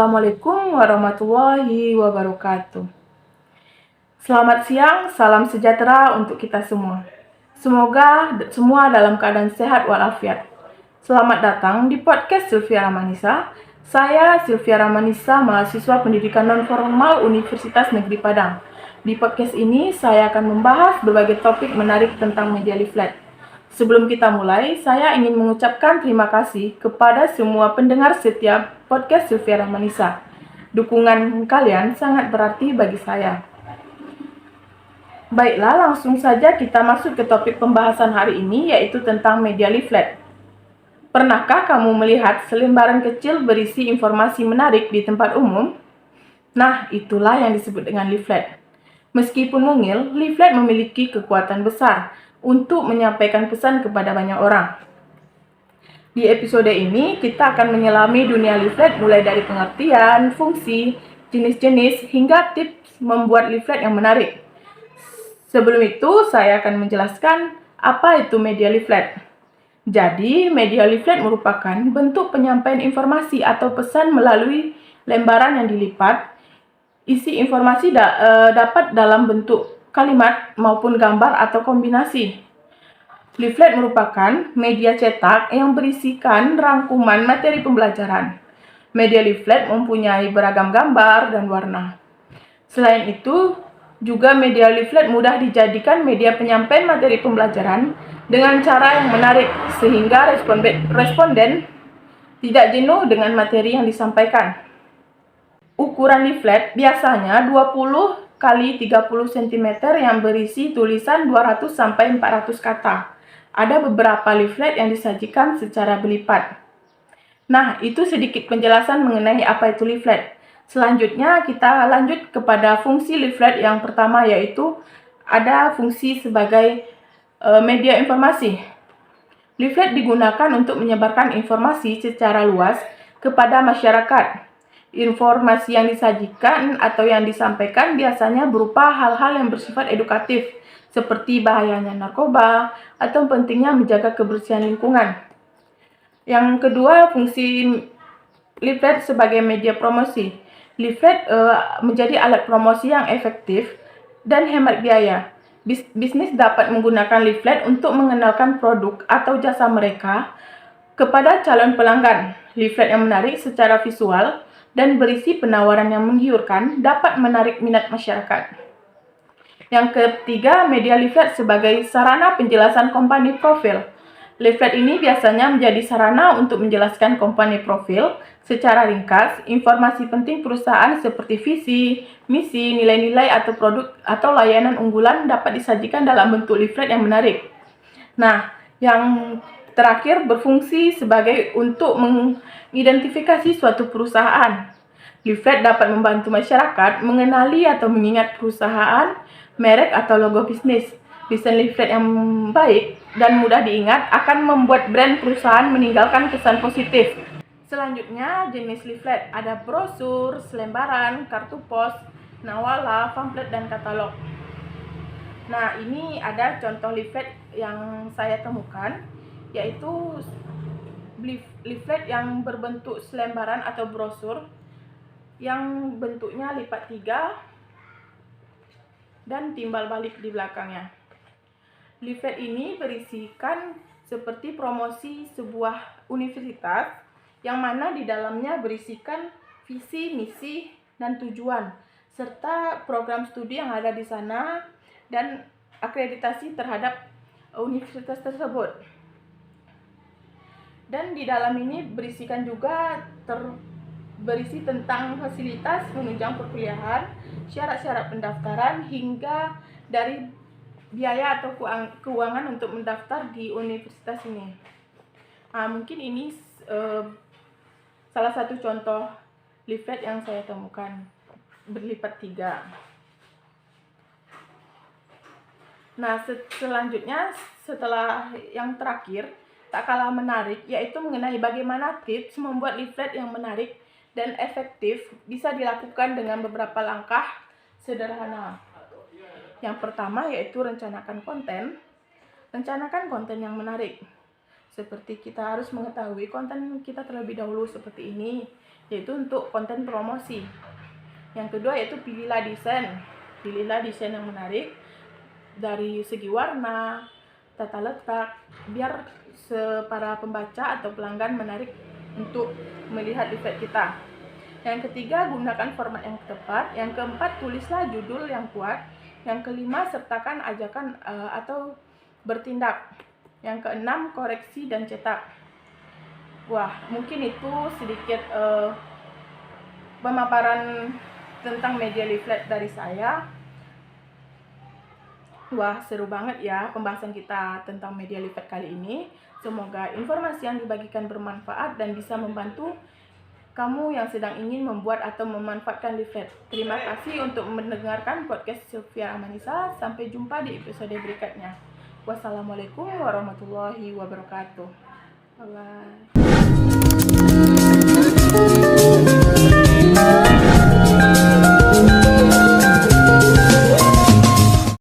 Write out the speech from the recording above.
Assalamualaikum warahmatullahi wabarakatuh. Selamat siang, salam sejahtera untuk kita semua. Semoga semua dalam keadaan sehat walafiat. Selamat datang di podcast Sylvia Ramanisa. Saya Sylvia Ramanisa, mahasiswa pendidikan non-formal Universitas Negeri Padang. Di podcast ini, saya akan membahas berbagai topik menarik tentang media leaflet. Sebelum kita mulai, saya ingin mengucapkan terima kasih kepada semua pendengar setiap podcast Sylvia Ramanisa. Dukungan kalian sangat berarti bagi saya. Baiklah, langsung saja kita masuk ke topik pembahasan hari ini, yaitu tentang media leaflet. Pernahkah kamu melihat selembaran kecil berisi informasi menarik di tempat umum? Nah, itulah yang disebut dengan leaflet. Meskipun mungil, leaflet memiliki kekuatan besar untuk menyampaikan pesan kepada banyak orang. Di episode ini, kita akan menyelami dunia leaflet mulai dari pengertian, fungsi, jenis-jenis, hingga tips membuat leaflet yang menarik. Sebelum itu, saya akan menjelaskan apa itu media leaflet. Jadi, media leaflet merupakan bentuk penyampaian informasi atau pesan melalui lembaran yang dilipat. Isi informasi dapat dalam bentuk kalimat maupun gambar atau kombinasi. Leaflet merupakan media cetak yang berisikan rangkuman materi pembelajaran. Media leaflet mempunyai beragam gambar dan warna. Selain itu, juga media leaflet mudah dijadikan media penyampaian materi pembelajaran dengan cara yang menarik sehingga responden tidak jenuh dengan materi yang disampaikan. Ukuran leaflet biasanya 20 x 30 cm yang berisi tulisan 200 sampai 400 kata. Ada beberapa leaflet yang disajikan secara berlipat. Nah, itu sedikit penjelasan mengenai apa itu leaflet. Selanjutnya kita lanjut kepada fungsi leaflet yang pertama, yaitu ada fungsi sebagai media informasi. Leaflet digunakan untuk menyebarkan informasi secara luas kepada masyarakat. Informasi yang disajikan atau yang disampaikan biasanya berupa hal-hal yang bersifat edukatif, seperti bahayanya narkoba atau pentingnya menjaga kebersihan lingkungan. Yang kedua, fungsi leaflet sebagai media promosi. Leaflet menjadi alat promosi yang efektif dan hemat biaya. Bisnis dapat menggunakan leaflet untuk mengenalkan produk atau jasa mereka kepada calon pelanggan. Leaflet yang menarik secara visual dan berisi penawaran yang menggiurkan dapat menarik minat masyarakat. Yang ketiga, media leaflet sebagai sarana penjelasan company profil. Leaflet ini biasanya menjadi sarana untuk menjelaskan company profil secara ringkas. Informasi penting perusahaan seperti visi, misi, nilai-nilai atau produk atau layanan unggulan dapat disajikan dalam bentuk leaflet yang menarik. Nah, yang terakhir berfungsi sebagai untuk mengidentifikasi suatu perusahaan. Leaflet dapat membantu masyarakat mengenali atau mengingat perusahaan, merek atau logo bisnis. Desain leaflet yang baik dan mudah diingat akan membuat brand perusahaan meninggalkan kesan positif. Selanjutnya, jenis leaflet ada brosur, selembaran, kartu pos, nawala, pamflet, dan katalog. Nah, ini ada contoh leaflet yang saya temukan, yaitu leaflet yang berbentuk selembaran atau brosur yang bentuknya lipat 3 dan timbal balik di belakangnya. Leaflet ini berisikan seperti promosi sebuah universitas yang mana di dalamnya berisikan visi, misi, dan tujuan serta program studi yang ada di sana dan akreditasi terhadap universitas tersebut. Dan di dalam ini berisikan juga berisi tentang fasilitas penunjang perkuliahan, syarat-syarat pendaftaran, hingga dari biaya atau keuangan untuk mendaftar di universitas ini. Mungkin ini salah satu contoh leaflet yang saya temukan berlipat 3. Nah, selanjutnya setelah yang terakhir, tak kalah menarik, yaitu mengenai bagaimana tips membuat leaflet yang menarik dan efektif bisa dilakukan dengan beberapa langkah sederhana. Yang pertama yaitu rencanakan konten. Rencanakan konten yang menarik. seperti kita harus mengetahui konten kita terlebih dahulu seperti ini, yaitu untuk konten promosi. Yang kedua yaitu pilihlah desain yang menarik dari segi warna, tata letak, biar para pembaca atau pelanggan menarik untuk melihat leaflet kita. Yang ketiga, gunakan format yang tepat. Yang keempat, tulislah judul yang kuat. Yang kelima, sertakan ajakan atau bertindak. Yang keenam, koreksi dan cetak. Wah, mungkin itu sedikit pemaparan tentang media leaflet dari saya. Wah, seru banget ya pembahasan kita tentang media leaflet kali ini. Semoga informasi yang dibagikan bermanfaat dan bisa membantu kamu yang sedang ingin membuat atau memanfaatkan leaflet. Terima kasih untuk mendengarkan podcast Sylvia Amanisa. Sampai jumpa di episode berikutnya. Wassalamualaikum warahmatullahi wabarakatuh. Bye-bye.